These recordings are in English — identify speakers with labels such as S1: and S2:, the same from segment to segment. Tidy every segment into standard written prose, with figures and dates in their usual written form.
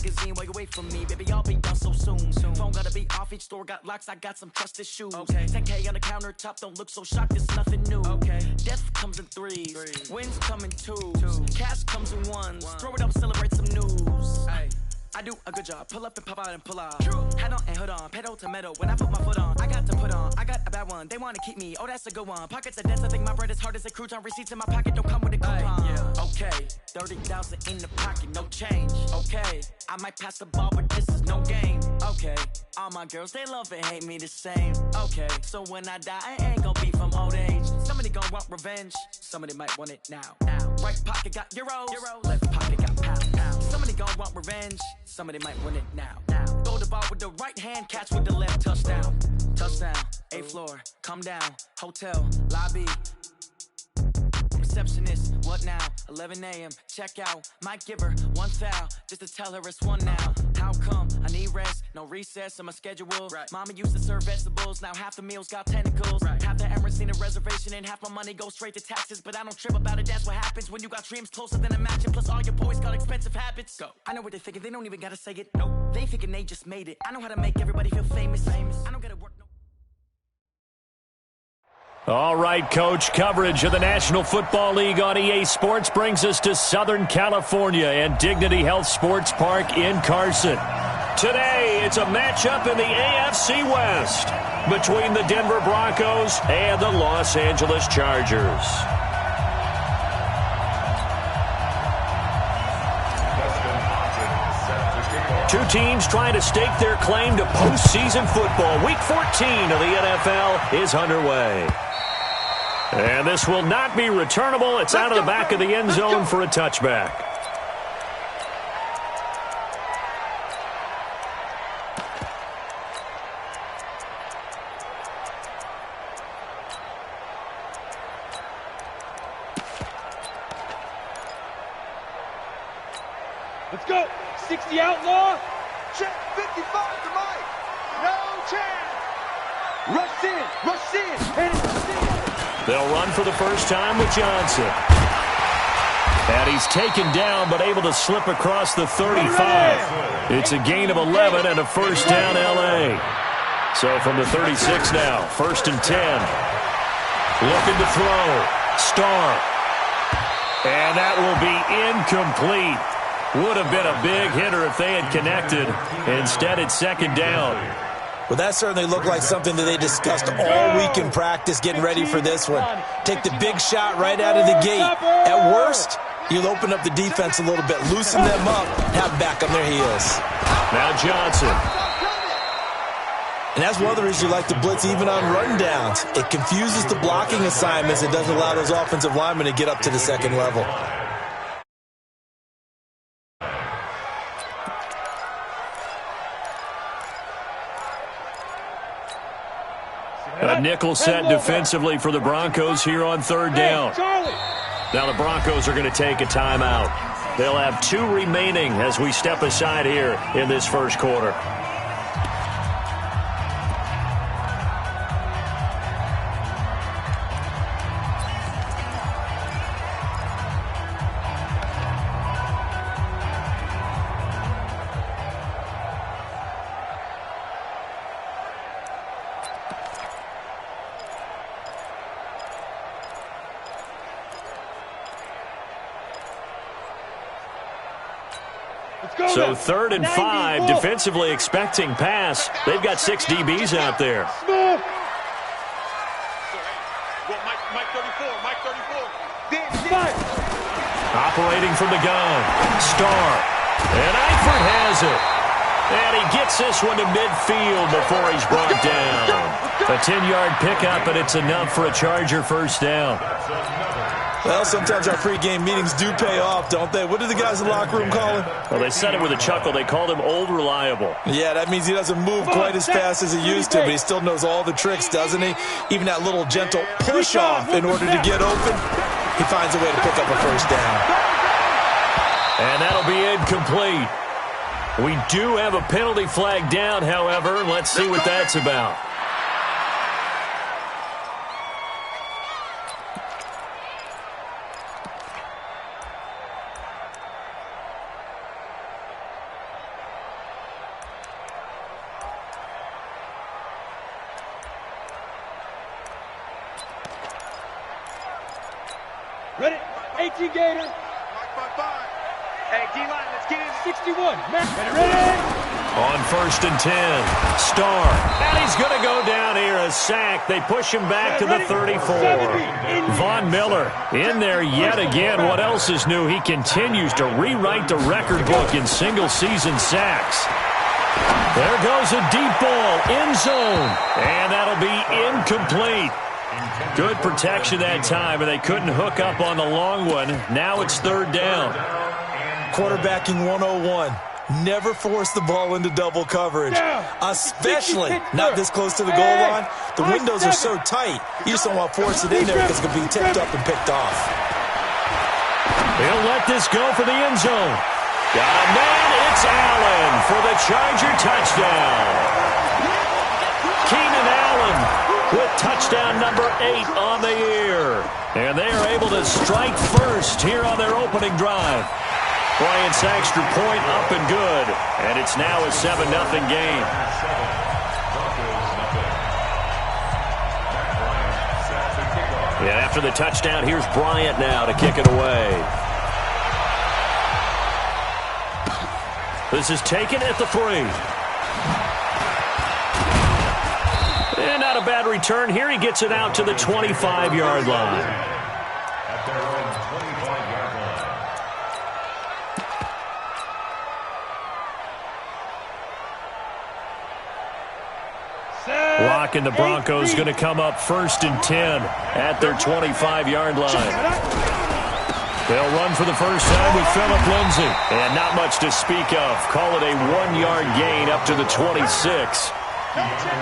S1: magazine while you wait for me. Baby, I'll be done so soon. Phone gotta be off, each store got locks, I got some trusted shoes. 10K on the countertop, don't look so shocked, it's nothing new. Death comes in threes, wins come in twos, cash comes in ones. Throw it up, celebrate some news. I do a good job, pull up and pop out and pull out. Hat on and hood on, pedal to metal. When I put my foot on, I got to put on. I got a bad one, they wanna keep me, oh that's a good one. Pockets are dense, I think my bread is hard as a crouton. Receipts in my pocket don't come with a coupon. Okay, 30,000 in the pocket, no change. Okay, I might pass the ball, but this is no game. Okay, all my girls, they love and hate me the same. Okay, so when I die, I ain't gon' be from old age. Somebody gon' want revenge, somebody might want it now. Right pocket got euros, left pocket got pounds. Somebody gon' want revenge, somebody might want it now. Throw the ball with the right hand, catch with the left, touchdown. Touchdown, 8th floor, come down, hotel, lobby. Receptionist, what now? 11 a.m., check out. Might give her one foul, just to tell her it's one now. How come? I need rest, no recess in my schedule. Mama used to serve vegetables, now half the meals got tentacles. Half the errands need a reservation and half my money goes straight to taxes. But I don't trip about it, that's what happens when you got dreams closer than a match. And plus all your boys got expensive habits. Go. I know what they're thinking, they don't even gotta say it. No, they ain't thinking they just made it. I know how to make everybody feel famous. I don't gotta work no.
S2: All right, Coach, coverage of the National Football League on EA Sports brings us to Southern California and Dignity Health Sports Park in Carson. Today, it's a matchup in the AFC West between the Denver Broncos and the Los Angeles Chargers. Two teams trying to stake their claim to postseason football. Week 14 of the NFL is underway. And this will not be returnable. It's out of the back of the end zone for a touchback.
S3: Let's go. 60 outlaw. Check 55 to Mike. No chance. Rush in, and it's in.
S2: They'll run for the first time with Johnson. And he's taken down, but able to slip across the 35. It's a gain of 11 and a first down, L.A. So from the 36 now, 1st and 10. Looking to throw. Starr. And that will be incomplete. Would have been a big hitter if they had connected. Instead, it's 2nd down.
S4: Well, that certainly looked like something that they discussed all week in practice, getting ready for this one. Take the big shot right out of the gate. At worst, you'll open up the defense a little bit, loosen them up, have them back on their heels.
S2: Now Johnson.
S4: And that's one of the reasons you like to blitz even on run downs. It confuses the blocking assignments. It doesn't allow those offensive linemen to get up to the second level.
S2: A nickel set defensively for the Broncos here on 3rd down. Now the Broncos are going to take a timeout. They'll have 2 remaining as we step aside here in this first quarter. So 3rd and 5, defensively expecting pass. They've got 6 DBs out there. Operating from the gun. Starr. And Eifert has it. And he gets this one to midfield before he's brought down. A 10-yard pickup, and it's enough for a Charger first down.
S4: Well, sometimes our pregame meetings do pay off, don't they? What do the guys in the locker room call him?
S2: Well, they said it with a chuckle. They called him Old Reliable.
S4: Yeah, that means he doesn't move quite as fast as he used to, but he still knows all the tricks, doesn't he? Even that little gentle push-off in order to get open, he finds a way to pick up a first down.
S2: And that'll be incomplete. We do have a penalty flag down, however. Let's see what that's about.
S3: Ready? 18 Gator. Hey, D-line, let's get in. 61. Ready?
S2: On 1st and 10, Starr. And he's going to go down here, a sack. They push him back to the 34. Von Miller in there yet again. What else is new? He continues to rewrite the record book in single-season sacks. There goes a deep ball, end zone, and that'll be incomplete. Good protection that time, and they couldn't hook up on the long one. Now it's 3rd down.
S4: Quarterbacking 101. Never force the ball into double coverage, especially not this close to the goal line. The windows are so tight, you just don't want to force it in there because it could be tipped up and picked off.
S2: He'll let this go for the end zone. Got a man, it's Allen for the Charger touchdown. Keenan Allen with touchdown number 8 on the year. And they are able to strike first here on their opening drive. Bryant's extra point up and good. And it's now a 7-0 game. And after the touchdown, here's Bryant now to kick it away. This is taken at the 3. And not a bad return here. He gets it out to the 25-yard line. Lock and the Broncos going to come up 1st and 10 at their 25-yard line. They'll run for the first time with Phillip Lindsay. And not much to speak of. Call it a 1-yard gain up to the 26.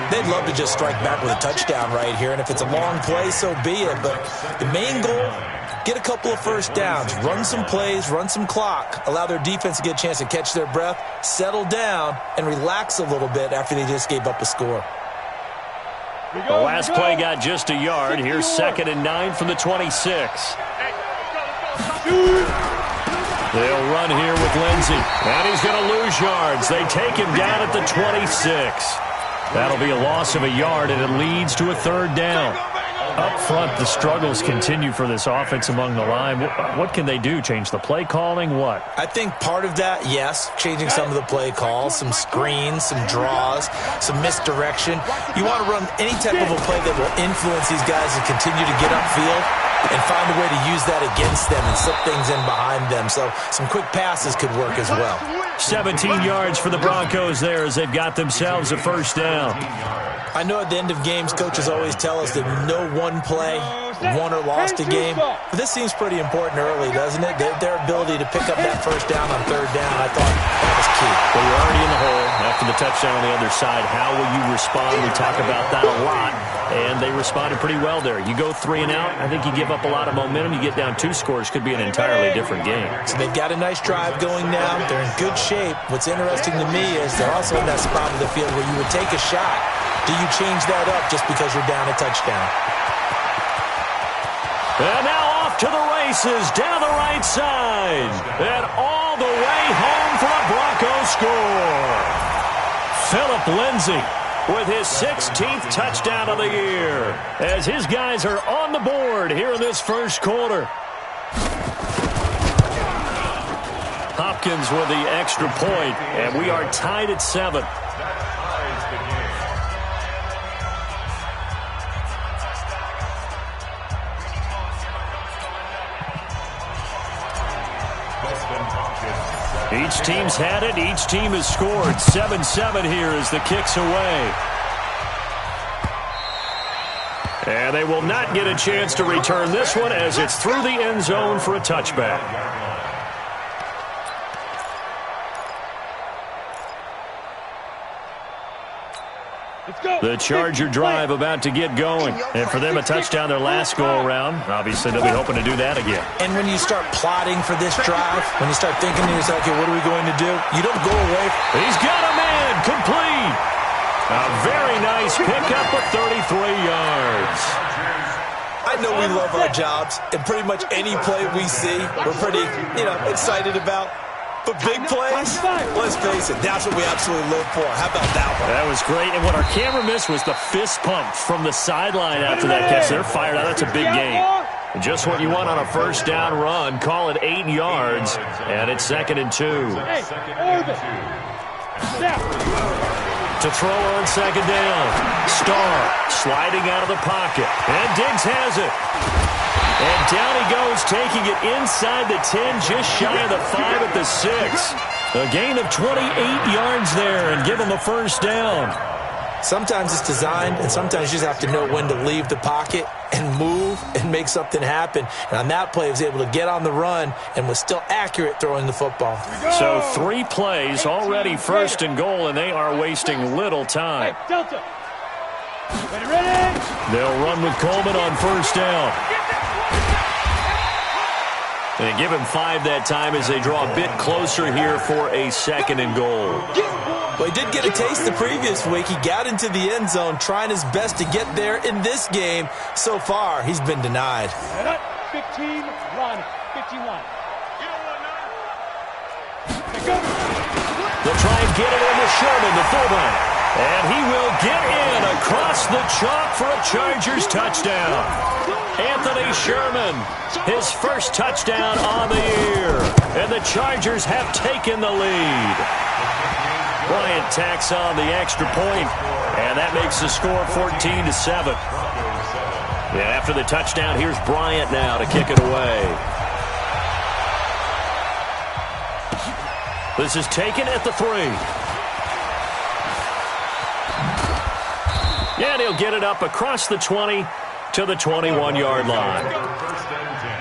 S4: They'd love to just strike back with a touchdown right here. And if it's a long play, so be it. But the main goal, get a couple of first downs. Run some plays, run some clock. Allow their defense to get a chance to catch their breath, settle down, and relax a little bit after they just gave up a score.
S2: The last play got just a yard. Here's 2nd and 9 from the 26. They'll run here with Lindsay. And he's going to lose yards. They take him down at the 26. That'll be a loss of a yard, and it leads to a 3rd down. Up front, the struggles continue for this offense among the line. What can they do? Change the play calling? What?
S4: I think part of that, yes, changing some of the play calls, some screens, some draws, some misdirection. You want to run any type of a play that will influence these guys to continue to get upfield and find a way to use that against them and slip things in behind them. So some quick passes could work as well.
S2: 17 yards for the Broncos there as they've got themselves a 1st down.
S4: I know at the end of games, coaches always tell us that no one play won or lost a game. But this seems pretty important early, doesn't it? Their ability to pick up that 1st down on 3rd down, I thought that was key.
S2: Well, you're already in the hole after the touchdown on the other side. How will you respond? We talk about that a lot, and they responded pretty well there. You go 3 and out, I think you give up a lot of momentum. You get down 2 scores, could be an entirely different game.
S4: So they've got a nice drive going now. They're in good shape. What's interesting to me is they're also in that spot of the field where you would take a shot. Do you change that up just because you're down a touchdown?
S2: And now off to the races, down the right side. And all the way home for a Broncos score. Phillip Lindsay with his 16th touchdown of the year as his guys are on the board here in this first quarter. Hopkins with the extra point, and we are tied at 7. Each team's had it. Each team has scored. 7-7 here as the kick's away. And they will not get a chance to return this one as it's through the end zone for a touchback. The Charger drive about to get going. And for them, a touchdown their last go-around. Obviously, they'll be hoping to do that again.
S4: And when you start plotting for this drive, when you start thinking to yourself, okay, what are we going to do? You don't go away.
S2: He's got a man. Complete. A very nice pickup of 33 yards.
S4: I know we love our jobs, and pretty much any play we see, we're pretty, excited about. But big plays, let's face it, that's what we absolutely live for. How about that one?
S2: That was great. And what our camera missed was the fist pump from the sideline after that catch. They're fired out. That's a big game. Just what you want on a first down run. Call it 8 yards, and it's 2nd and 2.
S3: Hey, orbit. Snap.
S2: To throw on 2nd down. Starr sliding out of the pocket. And Diggs has it. And down he goes, taking it inside the 10, just shy of the 5 at the 6. A gain of 28 yards there and give him a first down.
S4: Sometimes it's designed, and sometimes you just have to know when to leave the pocket and move and make something happen. And on that play, he was able to get on the run and was still accurate throwing the football.
S2: So 3 plays, already 1st and goal, and they are wasting little time.
S3: Hey, Delta. Ready.
S2: They'll run with Coleman on first down. And give him 5 that time as they draw a bit closer here for a 2nd and goal.
S4: Well, he did get a taste the previous week. He got into the end zone trying his best to get there in this game. So far, he's been denied.
S3: 15, run, 51.
S2: They'll try and get it in with Sherman, the fullback. And he will get in across the chalk for a Chargers touchdown. Anthony Sherman, his first touchdown on the year. And the Chargers have taken the lead. Bryant tacks on the extra point, and that makes the score 14-7. Yeah, after the touchdown, here's Bryant now to kick it away. This is taken at the 3. And he'll get it up across the 20 to the 21-yard line.
S5: First and 10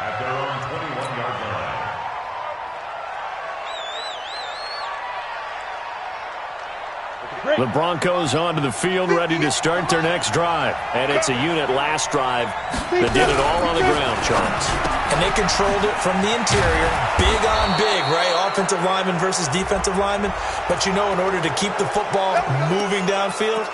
S5: at their own 21-yard line.
S2: The Broncos onto the field, ready to start their next drive. And it's a unit last drive that did it all on the ground, Charles.
S4: And they controlled it from the interior. Big on big, right? Offensive lineman versus defensive lineman. But you know, in order to keep the football moving downfield,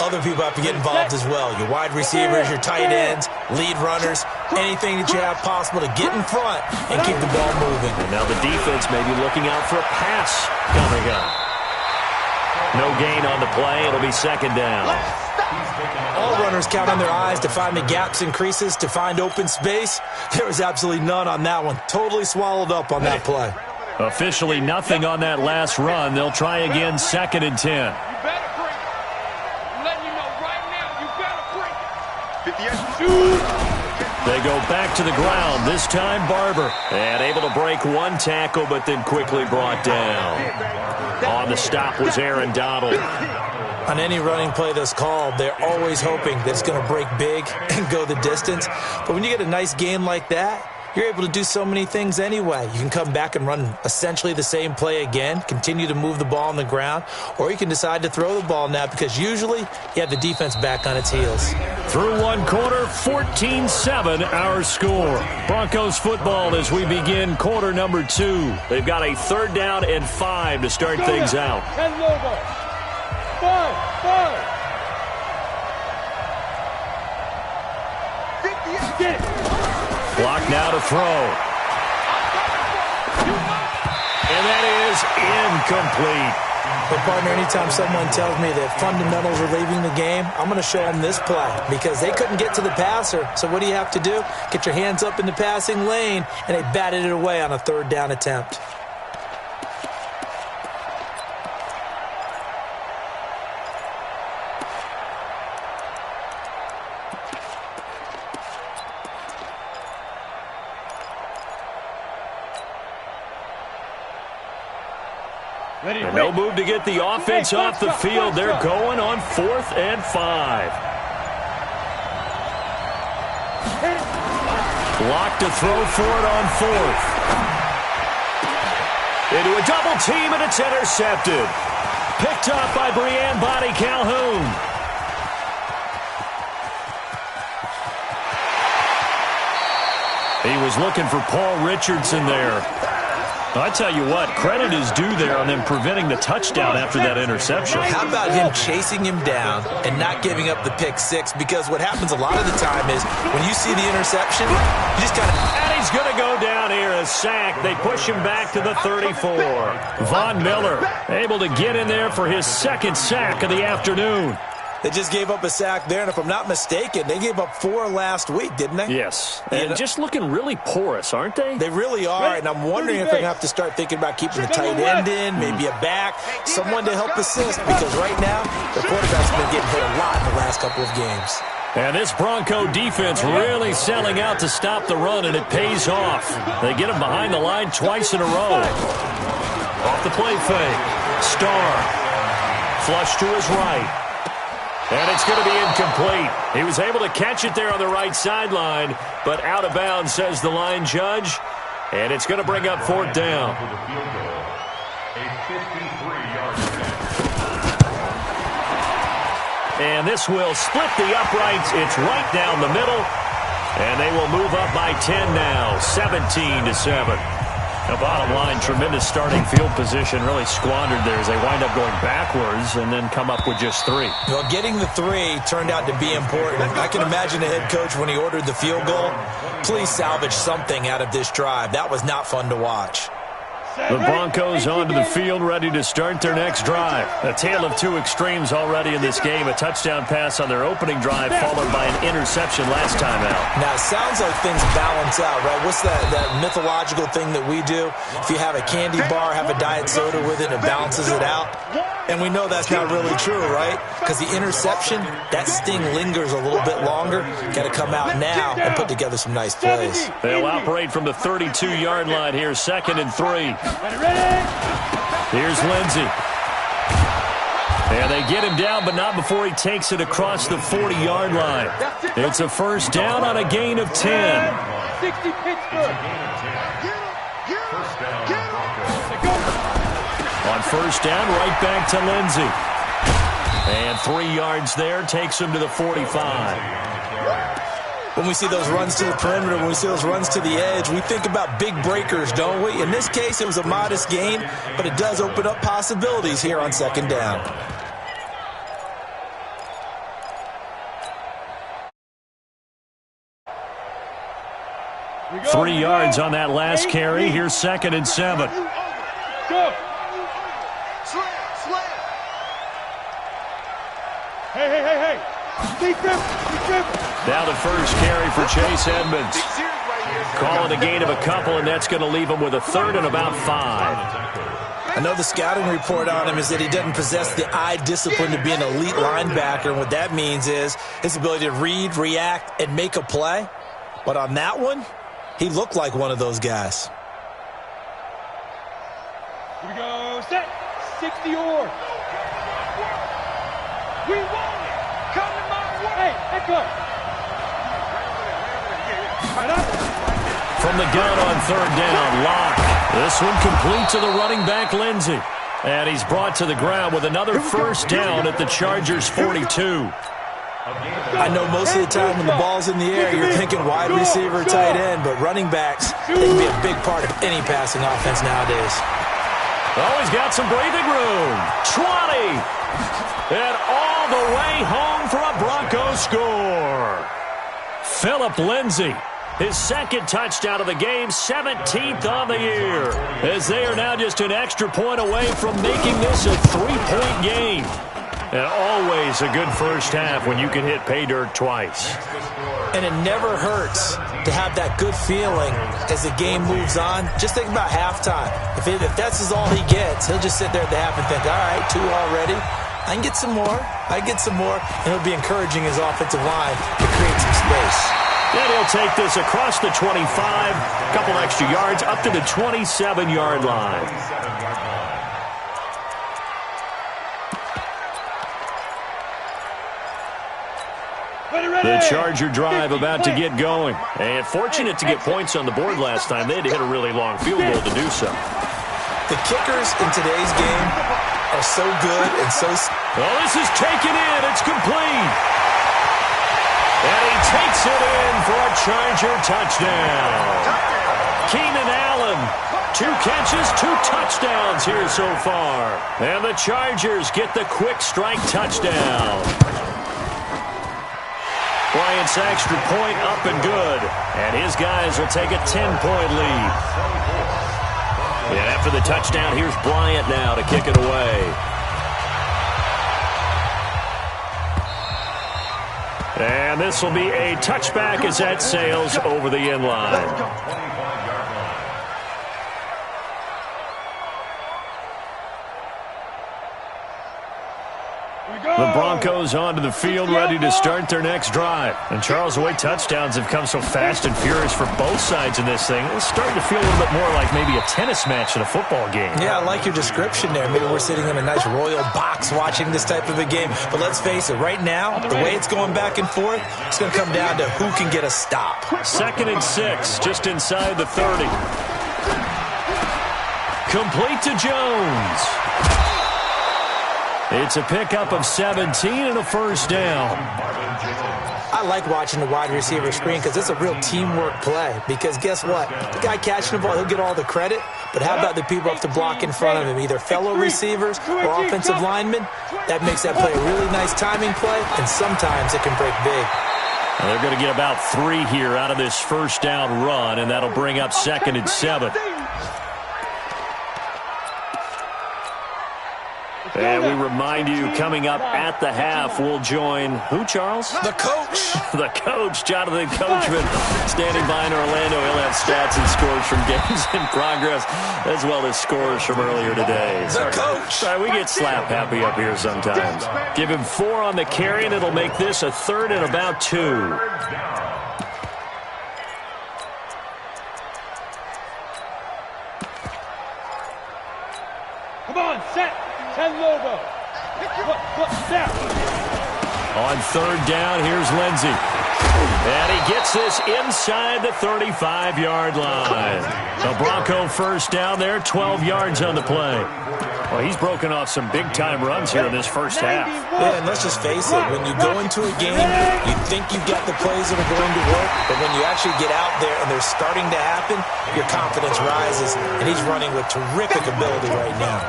S4: other people have to get involved as well. Your wide receivers, your tight ends, lead runners, anything that you have possible to get in front and keep the ball moving.
S2: And now the defense may be looking out for a pass coming up. No gain on the play. It'll be 2nd down.
S4: All runners count on their eyes to find the gaps and creases, to find open space. There was absolutely none on that one. Totally swallowed up on that play.
S2: Officially nothing on that last run. They'll try again, 2nd and 10. They go back to the ground, this time Barber. And able to break one tackle, but then quickly brought down. On the stop was Aaron Donald.
S4: On any running play that's called, they're always hoping that it's going to break big and go the distance. But when you get a nice game like that, you're able to do so many things anyway. You can come back and run essentially the same play again, continue to move the ball on the ground, or you can decide to throw the ball now because usually you have the defense back on its heels.
S2: Through one quarter, 14-7 our score. Broncos football as we begin quarter number 2. They've got a 3rd down and 5 to start things out.
S3: 10 logo. 5. Get it.
S2: Block now to throw. And that is incomplete.
S4: But, partner, anytime someone tells me that fundamentals are leaving the game, I'm going to show them this play because they couldn't get to the passer. So what do you have to do? Get your hands up in the passing lane, and they batted it away on a 3rd down attempt.
S2: And no move to get the offense off the field. They're going on 4th and 5. Block to throw for it on 4th. Into a double team, and it's intercepted. Picked up by Breanne Bonnie Calhoun. He was looking for Paul Richardson there. I tell you what, credit is due there on them preventing the touchdown after that interception.
S4: How about him chasing him down and not giving up the pick 6? Because what happens a lot of the time is when you see the interception, you just kind of...
S2: And he's going to go down here, a sack. They push him back to the 34. Von Miller able to get in there for his 2nd sack of the afternoon.
S4: They just gave up a sack there, and if I'm not mistaken, they gave up 4 last week, didn't they?
S2: Yes, and just looking really porous, aren't they?
S4: They really are, and I'm wondering if they're going to have to start thinking about keeping the tight end in, maybe a back, someone to help assist, because right now, the quarterback's been getting hit a lot in the last couple of games.
S2: And this Bronco defense really selling out to stop the run, and it pays off. They get him behind the line twice in a row. Off the play fake. Starr. Flush to his right. And it's going to be incomplete. He was able to catch it there on the right sideline, but out of bounds, says the line judge. And it's going to bring up 4th down.
S5: A 53-yard
S2: And this will split the uprights. It's right down the middle. And they will move up by 10 now, 17-7. The bottom line, tremendous starting field position, really squandered there as they wind up going backwards and then come up with just 3.
S4: Well, getting the 3 turned out to be important. I can imagine the head coach when he ordered the field goal. Please salvage something out of this drive. That was not fun to watch.
S2: The Broncos onto the field, ready to start their next drive. A tale of 2 extremes already in this game. A touchdown pass on their opening drive, followed by an interception last time out.
S4: Now, it sounds like things balance out, right? What's that mythological thing that we do? If you have a candy bar, have a diet soda with it, it balances it out. And we know that's not really true, right? Because the interception, that sting lingers a little bit longer. Got to come out now and put together some nice plays.
S2: They'll operate from the 32-yard line here, 2nd and 3. Here's Lindsey. And they get him down, but not before he takes it across the 40-yard line. It's a 1st down on a gain of 10.
S3: 60 Pittsburgh.
S2: On 1st down, right back to Lindsey. And 3 yards there, takes him to the 45.
S4: When we see those runs to the perimeter, when we see those runs to the edge, we think about big breakers, don't we? In this case, it was a modest gain, but it does open up possibilities here on 2nd down.
S2: Go. 3 yards on that last carry. Here's 2nd and 7.
S3: Go. Slam. Hey.
S2: Now the first carry for Chase Edmonds. Call it a gain of a couple, and that's going to leave him with a 3rd and about 5.
S4: I know the scouting report on him is that he doesn't possess the eye discipline to be an elite linebacker, and what that means is his ability to read, react, and make a play. But on that one, he looked like one of those guys.
S3: Here we go. Set. 60 or. We won it. Coming my way. Hey, go. Right up.
S2: From the gun on 3rd down, Locke. This one complete to the running back, Lindsey. And he's brought to the ground with another 1st down at the Chargers' 42.
S4: I know most of the time when the ball's in the air, you're thinking wide receiver, tight end, but running backs, they can be a big part of any passing offense nowadays.
S2: Oh, he's got some breathing room. 20. And all the way home for a Broncos score. Phillip Lindsey, his 2nd touchdown of the game, 17th on the year, as they are now just an extra point away from making this a 3-point game. And always a good first half when you can hit pay dirt twice.
S4: And it never hurts to have that good feeling as the game moves on. Just think about halftime. If that's all he gets, he'll just sit there at the half and think, all right, 2 already. I can get some more. And he'll be encouraging his offensive line to create some space.
S2: And he'll take this across the 25, a couple extra yards, up to the 27-yard line. The Charger drive about to get going. And fortunate to get points on the board last time. They had to hit a really long field goal to do so.
S4: The kickers in today's game are so good and so...
S2: Well, this is taken in. It's complete. And he takes it in for a Charger touchdown. Keenan Allen, 2 catches, 2 touchdowns here so far. And the Chargers get the quick strike touchdown. Bryant's extra point up and good. And his guys will take a 10-point lead. And after the touchdown, here's Bryant now to kick it away. And this will be a touchback as that sails over the end line. The Broncos onto the field, ready to start their next drive. And Charles, the way touchdowns have come so fast and furious for both sides in this thing, it's starting to feel a little bit more like maybe a tennis match than a football game.
S4: Yeah, I like your description there. Maybe we're sitting in a nice royal box watching this type of a game. But let's face it, right now, the way it's going back and forth, it's going to come down to who can get a stop.
S2: 2nd and 6, just inside the 30. Complete to Jones. It's a pickup of 17 and a first down.
S4: I like watching the wide receiver screen because it's a real teamwork play. Because guess what? The guy catching the ball, he'll get all the credit. But how about the people up to block in front of him, either fellow receivers or offensive linemen? That makes that play a really nice timing play, and sometimes it can break big.
S2: Well, they're going to get about 3 here out of this first down run, and that'll bring up 2nd and 7. And we remind you, coming up at the half, we'll join who, Charles?
S4: The coach.
S2: The coach, Jonathan Coachman, standing by in Orlando. He'll have stats and scores from games in progress, as well as scores from earlier today.
S4: The coach.
S2: Sorry, we get slap happy up here sometimes. Give him 4 on the carry, and it'll make this a 3rd and about 2.
S3: Come on, set. 10 logo. Down.
S2: On 3rd down, here's Lindsey. And he gets this inside the 35-yard line. The Bronco first down there, 12 yards on the play. Well, he's broken off some big-time runs here in this first half.
S4: Yeah, and let's just face it. When you go into a game, you think you've got the plays that are going to work, but when you actually get out there and they're starting to happen, your confidence rises, and he's running with terrific ability right now.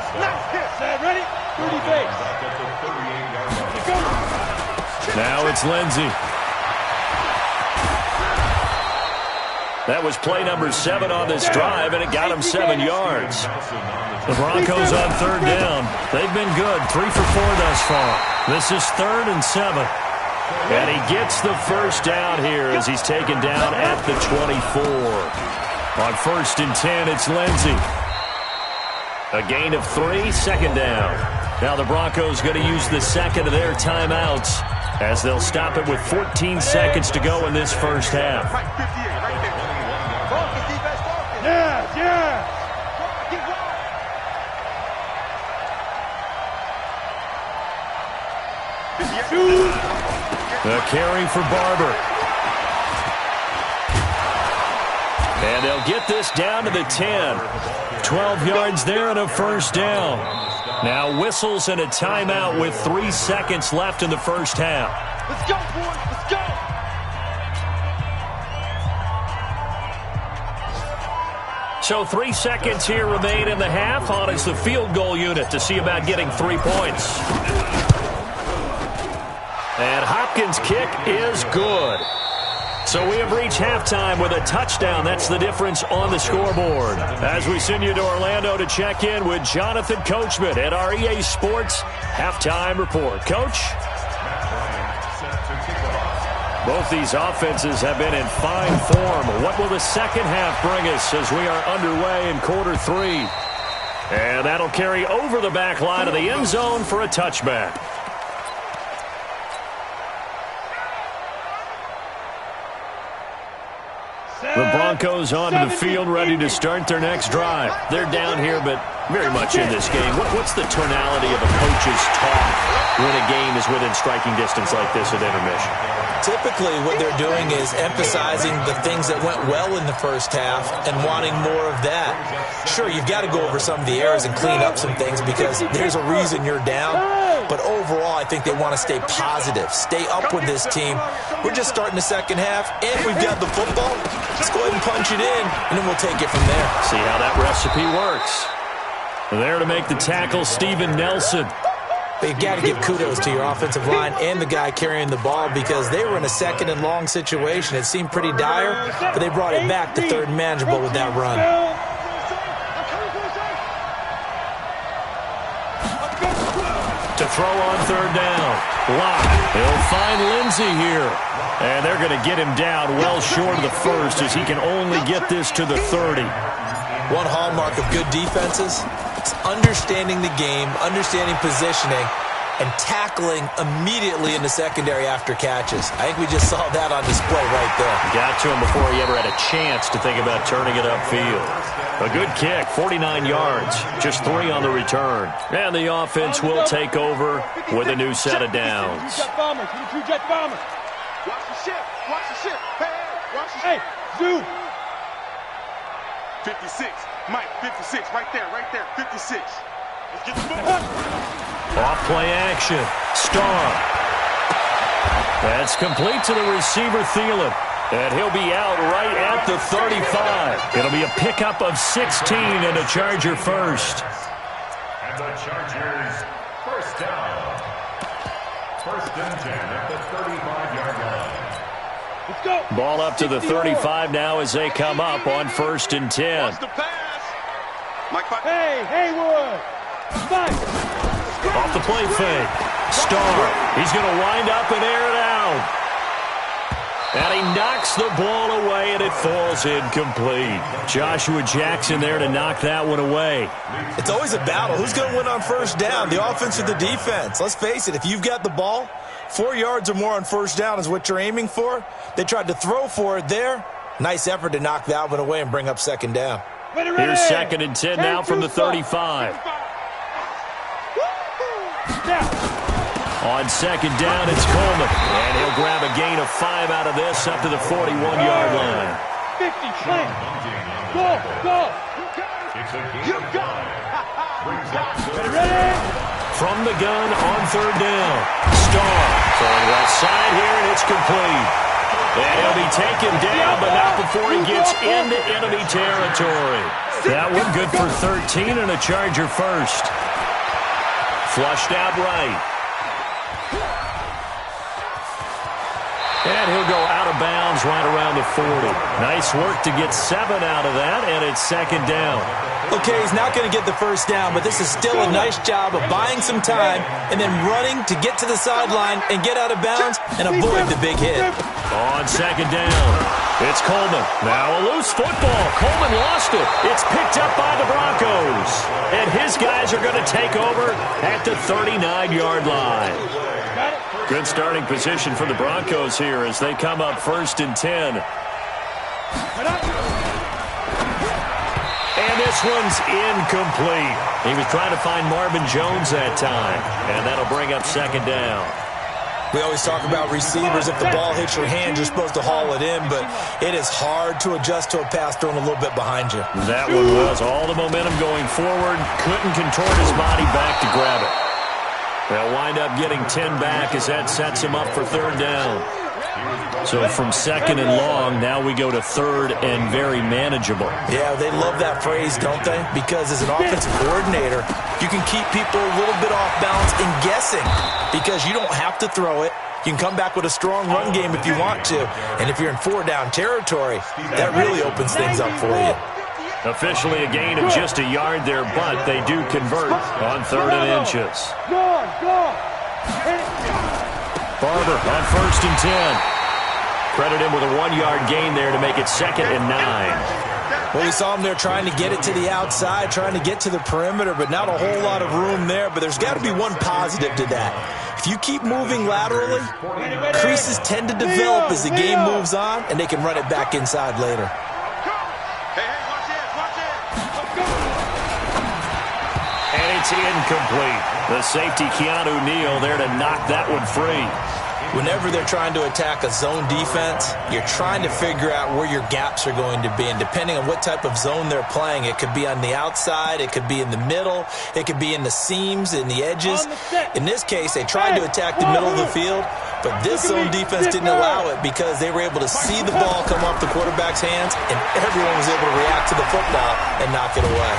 S3: Ready? 30 base.
S2: Now it's Lindsey. That was play number 7 on this drive, and it got him 7 yards. The Broncos on 3rd down. They've been good, 3 for 4 thus far. This is 3rd and 7. And he gets the first down here as he's taken down at the 24. On 1st and 10, it's Lindsey. A gain of 3, 2nd down. Now the Broncos going to use the second of their timeouts as they'll stop it with 14 seconds to go in this first half.
S3: Yeah.
S2: The carry for Barber. And they'll get this down to the 10. 12 yards there and a first down. Now whistles and a timeout with 3 seconds left in the first half.
S3: Let's go, boys. Let's go.
S2: So 3 seconds here remain in the half. On is the field goal unit to see about getting 3 points. And Hopkins' kick is good. So we have reached halftime with a touchdown. That's the difference on the scoreboard. As we send you to Orlando to check in with Jonathan Coachman at our EA Sports Halftime Report. Coach? Both these offenses have been in fine form. What will the second half bring us as we are underway in quarter 3? And that'll carry over the back line of the end zone for a touchback. The Broncos onto the field, ready to start their next drive. They're down here, but very much in this game. What's the tonality of a coach's talk when a game is within striking distance like this at intermission?
S4: Typically, what they're doing is emphasizing the things that went well in the first half and wanting more of that. Sure, you've got to go over some of the errors and clean up some things because there's a reason you're down. But overall, I think they want to stay positive, stay up with this team. We're just starting the second half, and we've got the football. Let's go ahead and punch it in, and then we'll take it from there.
S2: See how that recipe works. There to make the tackle, Steven Nelson.
S4: But you've got to give kudos to your offensive line and the guy carrying the ball because they were in a 2nd and long situation. It seemed pretty dire, but they brought it back to 3rd and manageable with that run.
S2: To to throw on third down. Block. He'll find Lindsey here. And they're going to get him down well short of the first as he can only get this to the 30.
S4: One hallmark of good defenses is understanding the game, understanding positioning, and tackling immediately in the secondary after catches. I think we just saw that on display right there.
S2: Got to him before he ever had a chance to think about turning it upfield. A good kick, 49 yards, just 3 on the return. And the offense will take over with a new set of downs.
S3: Watch the ship. Watch the ship. Hey, zoom.
S6: 56. Mike, 56. Right there. 56. Let's get the ball.
S2: Off play action. Starr. That's complete to the receiver, Thielen. And he'll be out right at the 35. It'll be a pickup of 16 and a Charger first.
S5: And the Chargers, first down. First and 10 at the 35-yard line.
S3: Let's go.
S2: Ball up to the 35 now as they come up on first and 10.
S6: Watch the pass. Mike,
S3: Hey, Haywood. Nice.
S2: Off the play fake. Starr. He's going to wind up and air it out. And he knocks the ball away, and it falls incomplete. Joshua Jackson there to knock that one away.
S4: It's always a battle. Who's going to win on first down, the offense or the defense? Let's face it, if you've got the ball, 4 yards or more on first down is what you're aiming for. They tried to throw for it there. Nice effort to knock that one away and bring up second down.
S2: Here's second and 10 now from the 35. On second down, it's Coleman. And he'll grab a gain of 5 out of this up to the 41-yard line.
S3: 50, slant. Go.
S5: It's a
S3: You
S5: gain of
S3: go.
S5: 5.
S3: Ready?
S2: From the gun on third down. Starr throwing left side here, and it's complete. And he'll be taken down, but not before he gets into enemy territory. That one good for 13 and a Charger first. Flushed out right. And he'll go out of bounds right around the 40. Nice work to get 7 out of that, and it's second down.
S4: Okay, he's not going to get the first down, but this is still a nice job of buying some time and then running to get to the sideline and get out of bounds and avoid the big hit.
S2: On second down, it's Coleman. Now a loose football. Coleman lost it. It's picked up by the Broncos. And his guys are going to take over at the 39-yard line. Good starting position for the Broncos here as they come up first and 10. And this one's incomplete. He was trying to find Marvin Jones that time, and that'll bring up second down.
S4: We always talk about receivers. If the ball hits your hand, you're supposed to haul it in, but it is hard to adjust to a pass thrown a little bit behind you.
S2: That one was all the momentum going forward. Couldn't contort his body back to grab it. They'll wind up getting 10 back as that sets him up for third down. So from second and long, now we go to third and very manageable.
S4: Yeah, they love that phrase, don't they? Because as an offensive coordinator, you can keep people a little bit off balance and guessing because you don't have to throw it. You can come back with a strong run game if you want to. And if you're in 4-down territory, that really opens things up for you.
S2: Officially a gain of just a yard there, but they do convert on third and inches.
S3: Go.
S2: Barber on first and 10. Credit him with a 1-yard gain there to make it second and 9.
S4: Well, we saw him there trying to get it to the outside, trying to get to the perimeter, but not a whole lot of room there. But there's got to be one positive to that. If you keep moving laterally, creases tend to develop as the game moves on, and they can run it back inside later.
S2: And it's incomplete. The safety, Keanu Neal, there to knock that one free.
S4: Whenever they're trying to attack a zone defense, you're trying to figure out where your gaps are going to be. And depending on what type of zone they're playing, it could be on the outside, it could be in the middle, it could be in the seams, in the edges. In this case, they tried to attack the middle of the field, but this zone defense didn't allow it because they were able to see the ball come off the quarterback's hands, and everyone was able to react to the football and knock it away.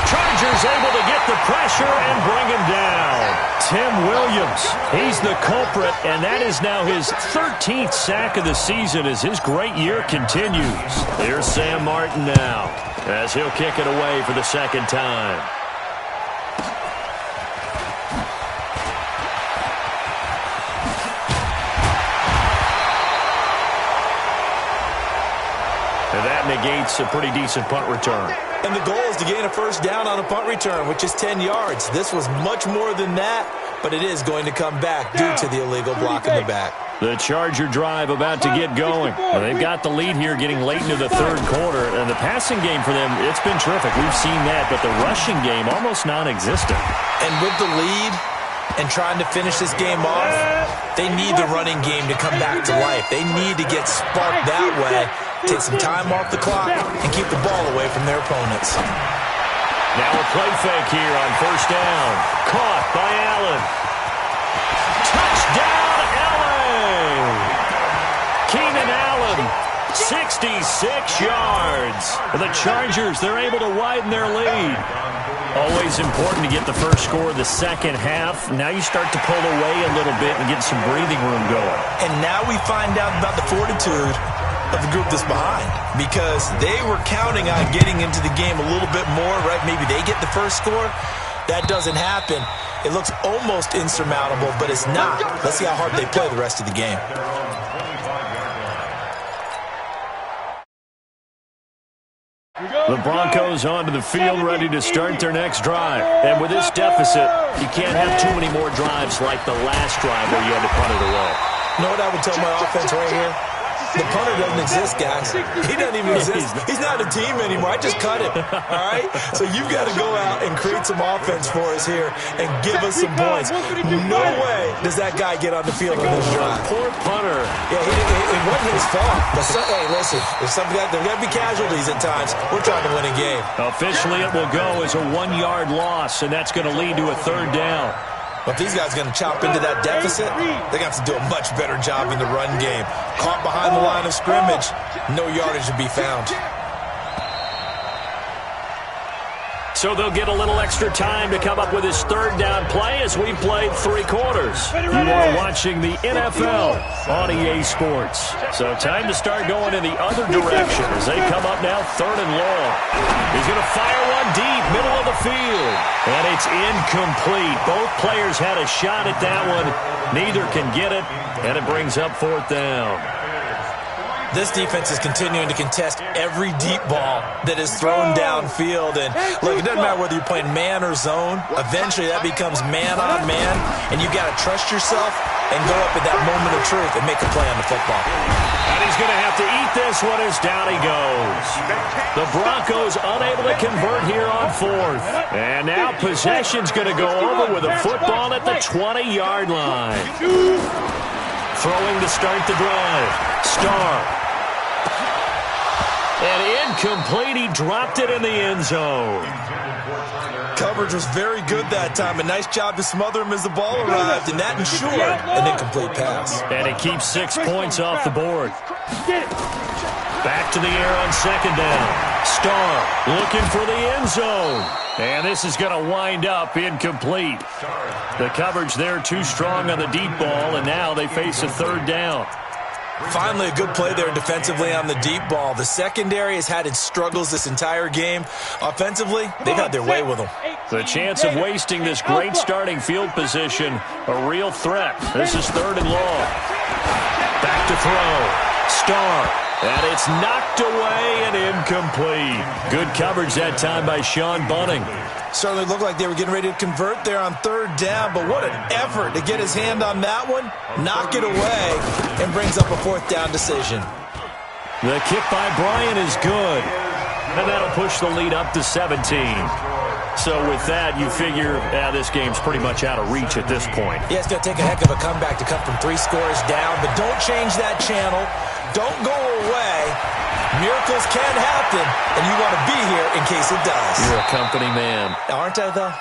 S2: Chargers able to get the pressure and bring him down. Tim Williams, he's the culprit, and that is now his 13th sack of the season as his great year continues. Here's Sam Martin now as he'll kick it away for the second time. negates a pretty decent punt return.
S4: And the goal is to gain a first down on a punt return, which is 10 yards. This was much more than that, but it is going to come back due to the illegal block in the back.
S2: The Charger drive about to get going. Well, they've got the lead here getting late into the third quarter, and the passing game for them, it's been terrific. We've seen that, but the rushing game almost non-existent.
S4: And with the lead and trying to finish this game off, they need the running game to come back to life. They need to get sparked that way, take some time off the clock, and keep the ball away from their opponents.
S2: Now a play fake here on first down. Caught by Allen. Touchdown, Keenan Allen, 66 yards. The Chargers, they're able to widen their lead. Always important to get the first score of the second half. Now you start to pull away a little bit and get some breathing room going.
S4: And now we find out about the fortitude of the group that's behind, because they were counting on getting into the game a little bit more, right? Maybe they get the first score. That doesn't happen. It looks almost insurmountable, but it's not. Let's see how hard they play the rest of the game.
S2: The Broncos onto the field, ready to start their next drive. And with this deficit, you can't have too many more drives like the last drive where you had to punt it away.
S4: You know what I would tell my offense right here? The punter doesn't exist, guys. He doesn't even exist. He's not a team anymore. I just cut him, all right? So you've got to go out and create some offense for us here and give us some points. No way does that guy get on the field on this drive.
S2: Poor punter.
S4: Yeah, it wasn't his fault. But hey, listen, there's got to be casualties at times. We're trying to win a game.
S2: Officially, it will go as a 1-yard loss, and that's going to lead to a third down.
S4: But if these guys are going to chop into that deficit, they're going to have to do a much better job in the run game. Caught behind the line of scrimmage, no yardage to be found.
S2: So they'll get a little extra time to come up with his third down play as we played 3 quarters. You are watching the NFL on EA Sports. So time to start going in the other direction as they come up now 3rd and long. He's going to fire one deep, middle of the field. And it's incomplete. Both players had a shot at that one. Neither can get it, and it brings up 4th down.
S4: This defense is continuing to contest every deep ball that is thrown downfield. And look, it doesn't matter whether you're playing man or zone. Eventually, that becomes man on man, and you've got to trust yourself and go up at that moment of truth and make a play on the football.
S2: And he's going to have to eat this one as down he goes. The Broncos unable to convert here on 4th. And now possession's going to go over with a football at the 20-yard line. Throwing to start the drive. Starr. And incomplete. He dropped it in the end zone.
S4: Coverage was very good that time. A nice job to smother him as the ball arrived, and that ensured an incomplete pass.
S2: And it keeps 6 points off the board. Back to the air on 2nd down. Starr looking for the end zone. And this is going to wind up incomplete. The coverage there too strong on the deep ball, and now they face a 3rd down.
S4: Finally, a good play there defensively on the deep ball. The secondary has had its struggles this entire game. Offensively, they've had their way with them.
S2: The chance of wasting this great starting field position, a real threat. This is 3rd and long. Back to throw. Starr. And it's knocked away and incomplete. Good coverage that time by Sean Bunting.
S4: Certainly looked like they were getting ready to convert there on 3rd down, but what an effort to get his hand on that one, knock it away, and brings up a 4th down decision.
S2: The kick by Bryant is good, and that'll push the lead up to 17. So with that, you figure this game's pretty much out of reach at this point.
S4: Yeah, it's going to take a heck of a comeback to come from 3 scores down, but don't change that channel. Don't go away. Miracles can happen, and you want to be here in case it does.
S2: You're a company man.
S4: Aren't I, though?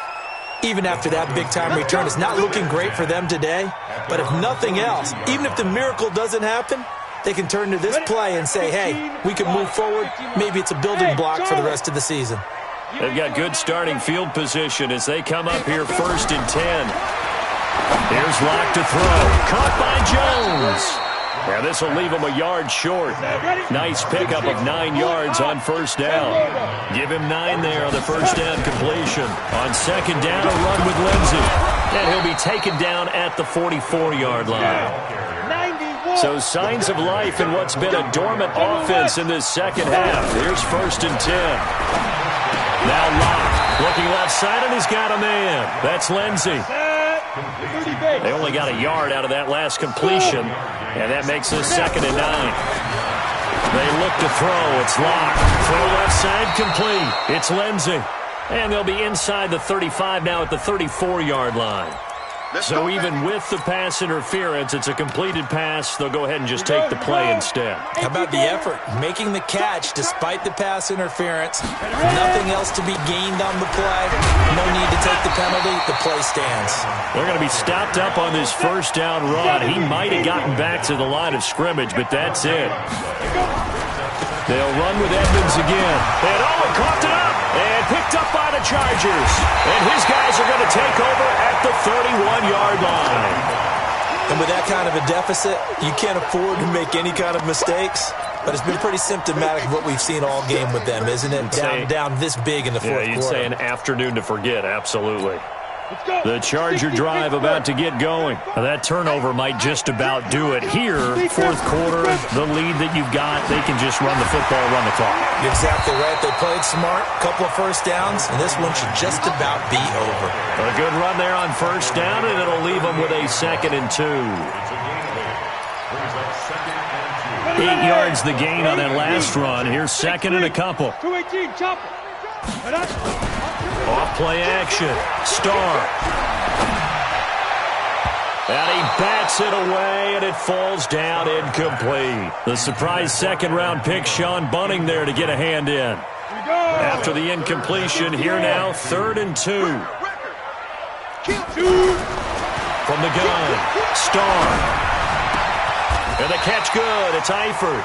S4: Even after that big-time return, it's not looking great for them today. But if nothing else, even if the miracle doesn't happen, they can turn to this play and say, hey, we can move forward. Maybe it's a building block for the rest of the season.
S2: They've got good starting field position as they come up here 1st and 10. Here's Locke to throw. Caught by Jones. Now this will leave him a yard short. Nice pickup of 9 yards on 1st down. Give him 9 there on the 1st down completion. On 2nd down, a run with Lindsey. And he'll be taken down at the 44-yard line. So signs of life in what's been a dormant offense in this second half. Here's 1st and 10. Now Locke looking left side, and he's got a man. That's Lindsey. They only got a yard out of that last completion, and that makes this 2nd and 9. They look to throw. It's Locke. Throw left side, complete. It's Lindsey. And they'll be inside the 35 now at the 34-yard line. So even with the pass interference, it's a completed pass. They'll go ahead and just take the play instead.
S4: How about the effort? Making the catch despite the pass interference. Nothing else to be gained on the play. No need to take the penalty. The play stands.
S2: They're going to be stopped up on this 1st down run. He might have gotten back to the line of scrimmage, but that's it. They'll run with Edmonds again. And Owen coughed it up and picked up by the Chargers. And his guys are going to take over at the 31-yard line.
S4: And with that kind of a deficit, you can't afford to make any kind of mistakes. But it's been pretty symptomatic of what we've seen all game with them, isn't it? Down this big in the fourth quarter.
S2: You'd say an afternoon to forget, absolutely. The Charger drive about to get going. Now, that turnover might just about do it here. 4th quarter, the lead that you've got, they can just run the football, run the clock.
S4: Exactly right. They played smart, couple of 1st downs, and this one should just about be over.
S2: A good run there on 1st down, and it'll leave them with a 2nd and 2. 8 yards the gain on that last run. Here's 2nd and a couple.
S3: 218, chopper.
S2: Off play action. Starr. And he bats it away, and it falls down incomplete. The surprise 2nd-round pick, Sean Bunting, there to get a hand in. After the incompletion, here now, 3rd and 2. From the gun, Starr. And the catch good. It's Eifert.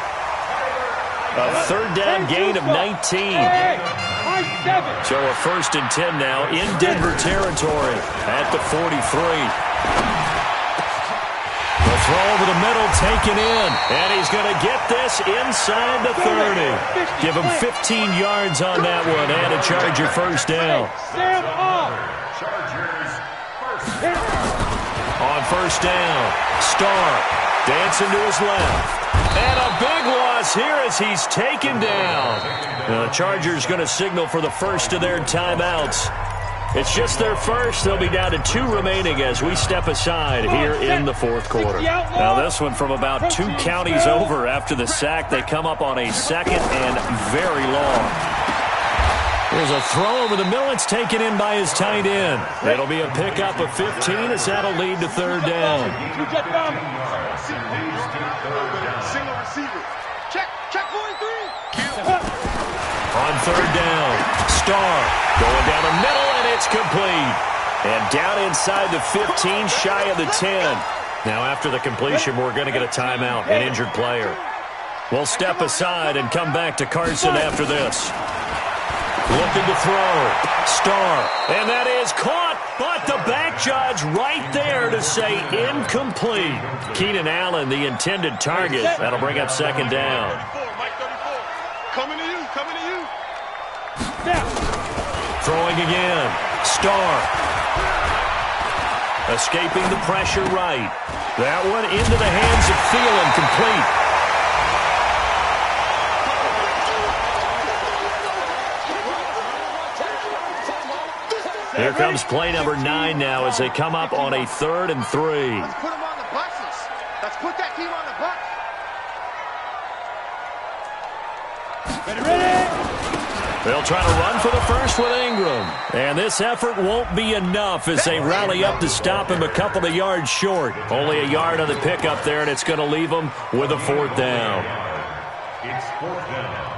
S2: A 3rd down gain of 19. So a 1st and 10 now in Denver territory at the 43. The throw over the middle taken in. And he's going to get this inside the 30. Give him 15 yards on that one and a Charger 1st down. On 1st down, Starr dancing to his left. And a big loss here as he's taken down. The Chargers going to signal for the first of their timeouts. It's just their first. They'll be down to 2 remaining as we step aside here in the 4th quarter. Now this one from about 2 counties over after the sack. They come up on a 2nd and very long. There's a throw over the middle. It's taken in by his tight end. It'll be a pickup of 15 as that'll lead to 3rd down.
S6: Single receiver. Check 43.
S2: On 3rd down, Starr going down the middle, and it's complete. And down inside the 15, shy of the 10. Now after the completion, we're going to get a timeout, an injured player. We'll step aside and come back to Carson after this. Looking to throw. Starr. And that is caught, but the back judge right there to say incomplete. Keenan Allen, the intended target. That'll bring up 2nd down.
S6: Mike 34. Coming to you.
S2: Throwing again. Starr. Escaping the pressure right. That one into the hands of Thielen, complete. Here comes play number 9 now as they come up on a 3rd and 3.
S6: Let's put them on the buses. Let's put that team on the bus.
S3: Ready.
S2: They'll try to run for the first with Ingram. And this effort won't be enough as they rally up to stop him a couple of yards short. Only a yard on the pickup there, and it's going to leave them with a 4th down.
S5: It's 4th down.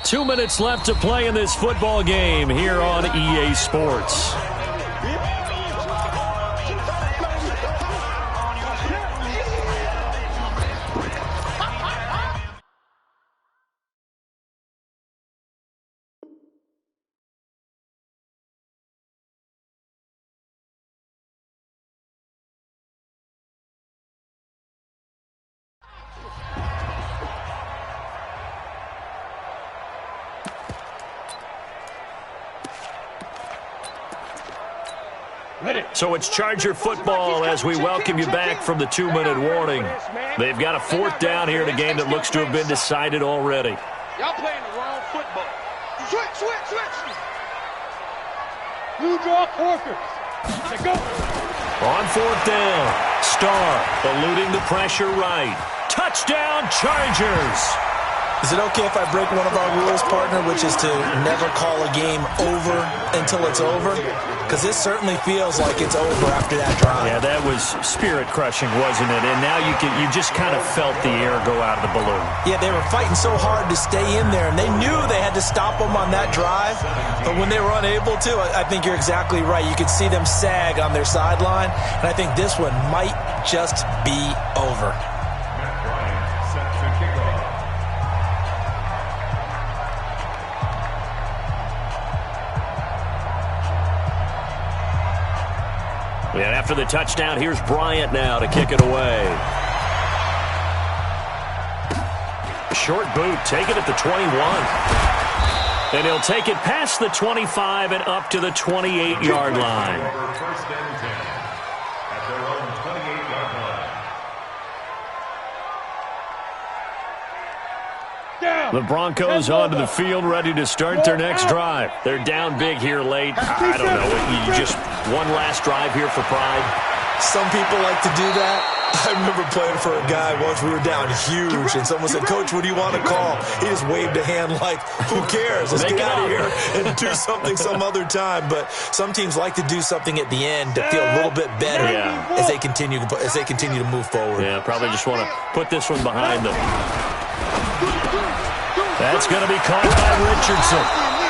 S2: Two minutes left to play in this football game here on EA Sports. So it's Charger football as we welcome you back from the 2-minute warning. They've got a 4th down here in a game that looks to have been decided already.
S6: Y'all playing the wrong football. Switch.
S3: Blue draw quarters. Let's go.
S2: On 4th down, Starr eluding the pressure right. Touchdown, Chargers!
S4: Is it okay if I break one of our rules, partner, which is to never call a game over until it's over? Because this certainly feels like it's over after that drive.
S2: Yeah, that was spirit-crushing, wasn't it? And now you just kind of felt the air go out of the balloon.
S4: Yeah, they were fighting so hard to stay in there, and they knew they had to stop them on that drive. But when they were unable to, I think you're exactly right. You could see them sag on their sideline, and I think this one might just be over.
S2: And after the touchdown, here's Bryant now to kick it away. Short boot, taken at the 21. And he'll take it past the 25 and up to the 28-yard line.
S5: First and 10 at their own 28-yard line.
S2: The Broncos onto the field, ready to start their next drive. They're down big here late. I don't know. You just one last drive here for pride.
S4: Some people like to do that. I remember playing for a guy once. We were down huge, and someone said, "Coach, what do you want to call?" He just waved a hand like, "Who cares? Let's get out of here and do something some other time." But some teams like to do something at the end to feel a little bit better as they continue to move forward.
S2: Yeah, probably just want to put this one behind them. That's going to be caught by Richardson.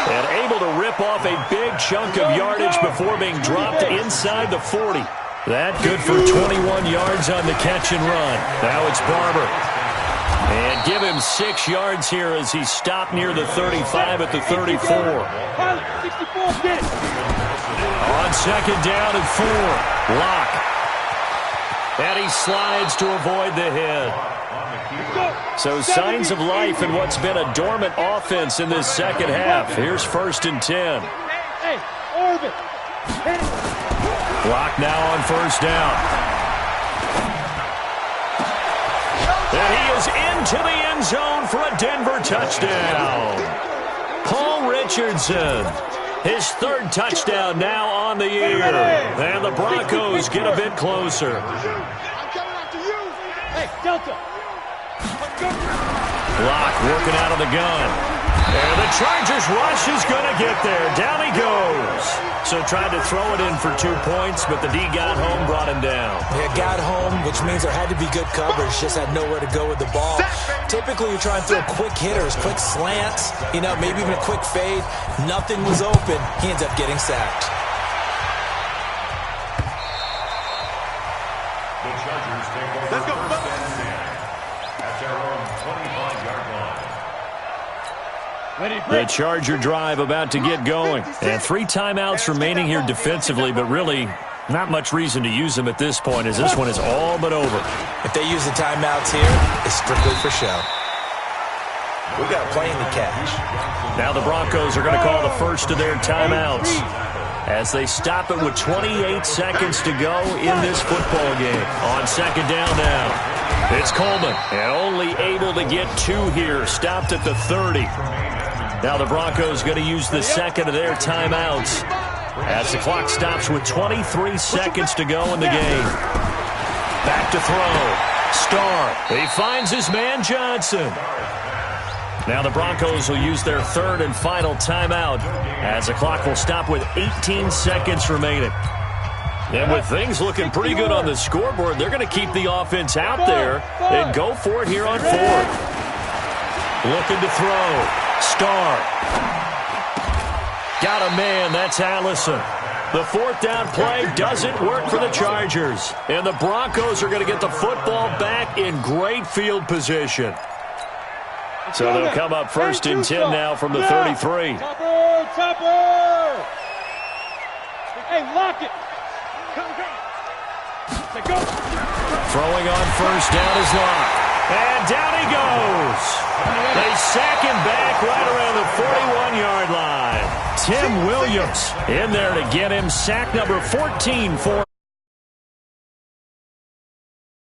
S2: And able to rip off a big chunk of yardage before being dropped inside the 40. That good for 21 yards on the catch and run. Now it's Barber. And give him 6 yards here as he stopped near the 35 at the 34. On 2nd down and 4. Lock. And he slides to avoid the hit. So signs of life in what's been a dormant offense in this second half. Here's 1st and 10. Lock now on 1st down. And he is into the end zone for a Denver touchdown. Paul Richardson, his 3rd touchdown now on the year. And the Broncos get a bit closer.
S3: Hey, Delta.
S2: Lock working out of the gun. And the Chargers rush is going to get there. Down he goes. So tried to throw it in for 2 points, but the D got home, brought him down.
S4: Yeah, got home, which means there had to be good coverage. Just had nowhere to go with the ball. Typically, you try and throw quick hitters, quick slants, maybe even a quick fade. Nothing was open. He ends up getting sacked.
S5: The Chargers take over. Let's go. First and 10 at their own 25-yard line.
S2: The Charger drive about to get going. And 3 timeouts remaining here defensively, but really not much reason to use them at this point as this one is all but over.
S4: If they use the timeouts here, it's strictly for show. We got a plane to catch.
S2: Now the Broncos are going to call the first of their timeouts as they stop it with 28 seconds to go in this football game. On 2nd down now, it's Coleman, and only able to get 2 here, stopped at the 30. Now the Broncos going to use the second of their timeouts as the clock stops with 23 seconds to go in the game. Back to throw. Starr. He finds his man Johnson. Now the Broncos will use their 3rd and final timeout as the clock will stop with 18 seconds remaining. And with things looking pretty good on the scoreboard, they're going to keep the offense out there and go for it here on 4th. Looking to throw. Starr. Got a man. That's Allison. The 4th down play doesn't work for the Chargers. And the Broncos are going to get the football back in great field position. So they'll come up 1st and 10 now from the 33.
S3: Topper! Hey, lock it! Go.
S2: Throwing on 1st down is Lock. And down he goes. They sack him back right around the 41-yard line. Tim Williams in there to get him sack number 14 for